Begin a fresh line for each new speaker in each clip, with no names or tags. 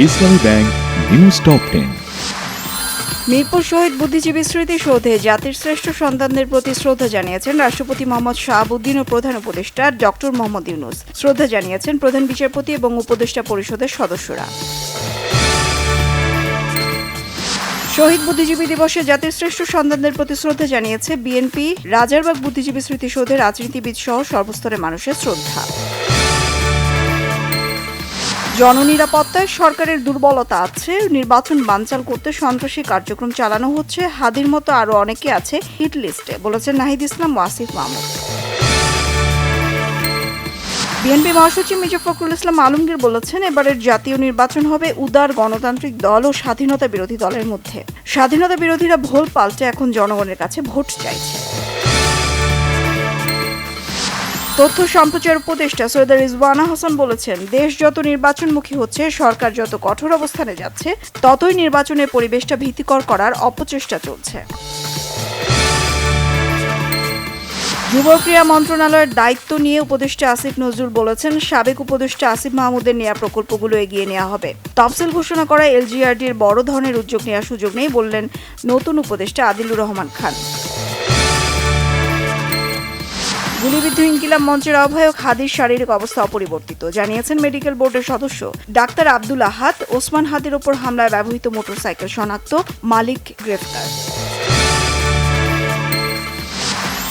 ইসলামী bank news top 10।
Mirpur শহীদ বুদ্ধিজীবী স্মৃতিসৌধে জাতির শ্রেষ্ঠ সন্তানদের প্রতি শ্রদ্ধা জানিয়েছেন রাষ্ট্রপতি মোহাম্মদ শাহাবুদ্দিন ও প্রধান উপদেষ্টা ডক্টর মোহাম্মদ ইউনূস। শ্রদ্ধা জানিয়েছেন প্রধান বিচারপতি এবং উপদেষ্টা পরিষদের সদস্যরা। শহীদ বুদ্ধিজীবী দিবসে জাতির শ্রেষ্ঠ সন্তানদের প্রতি শ্রদ্ধা জানিয়েছে বিএনপি। রাজারবাগ বুদ্ধিজীবী স্মৃতিসৌধে রাজনীতিবিদ সহ সর্বস্তরের মানুষের শ্রদ্ধা। জননিরাপত্তায় সরকারের দুর্বলতা আছে, নির্বাচন বানচাল করতে সন্ত্রাসী কার্যক্রম চালানো হচ্ছে, হাদির মতো আরও অনেকে আছে হিট লিস্টে, বলেছেন নাহিদ ইসলাম ও আসিফ মাহমুদ। বিএনপি মহাসচিব মির্জা ফখরুল ইসলাম আলমগীর বলেছেন, এবারের জাতীয় নির্বাচন হবে উদার গণতান্ত্রিক দল ও স্বাধীনতা বিরোধী দলের মধ্যে। স্বাধীনতা বিরোধীরা ভোল পাল্টে এখন জনগণের কাছে ভোট চাইছে। তথ্য সম্প্রচার উপদেষ্টা সৈয়দা রিজওয়ানা হাসান বলেছেন, দেশ যত নির্বাচনমুখী হচ্ছে, সরকার যত কঠোর অবস্থানে যাচ্ছে, ততই নির্বাচনের পরিবেশটা ভীতিকর করার অপচেষ্টা চলছে। যুব ক্রীড়া মন্ত্রণালয়ের দায়িত্ব নিয়ে উপদেষ্টা আসিফ নজরুল বলেছেন, সাবেক উপদেষ্টা আসিফ মাহমুদের নেওয়া প্রকল্পগুলো এগিয়ে নেওয়া হবে। তফসিল ঘোষণা করা এলজিআরডির বড় ধরনের উদ্যোগ নেওয়ার সুযোগ নেই, বললেন নতুন উপদেষ্টা আদিলুর রহমান খান। গুলিবিদ্ধ ইনকিলাব মঞ্চের আহ্বায়ক হাদির শারীরিক অবস্থা অপরিবর্তিত, জানিয়েছেন মেডিকেল বোর্ডের সদস্য ডাক্তার আব্দুল আহাদ। ওসমান হাদির ওপর হামলায় ব্যবহৃত মোটরসাইকেল শনাক্ত, মালিক গ্রেফতার।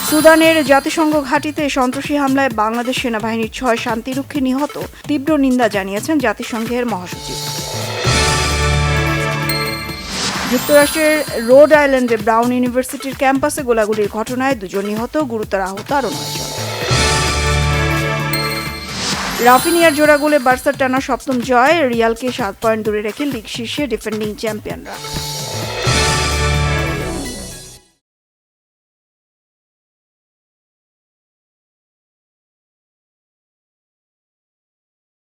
সুদানের জাতিসংঘ ঘাঁটিতে সন্ত্রাসী হামলায় বাংলাদেশ সেনাবাহিনীর 6 শান্তিরক্ষী নিহত, তীব্র নিন্দা জানিয়েছেন জাতিসংঘের মহাসচিব। যুক্তরাষ্ট্রের রোড আইল্যান্ডে ব্রাউন ইউনিভার্সিটির ক্যাম্পাসে গোলাগুলির ঘটনায় 2 জন নিহত, গুরুতর আহত আরও 9 জন। রাফিনিয়ার জোড়া গোলে বার্সার টানা 7ম জয়, রিয়ালকে 7 পয়েন্ট দূরে রেখে লিগ শীর্ষে ডিফেন্ডিং চ্যাম্পিয়নরা।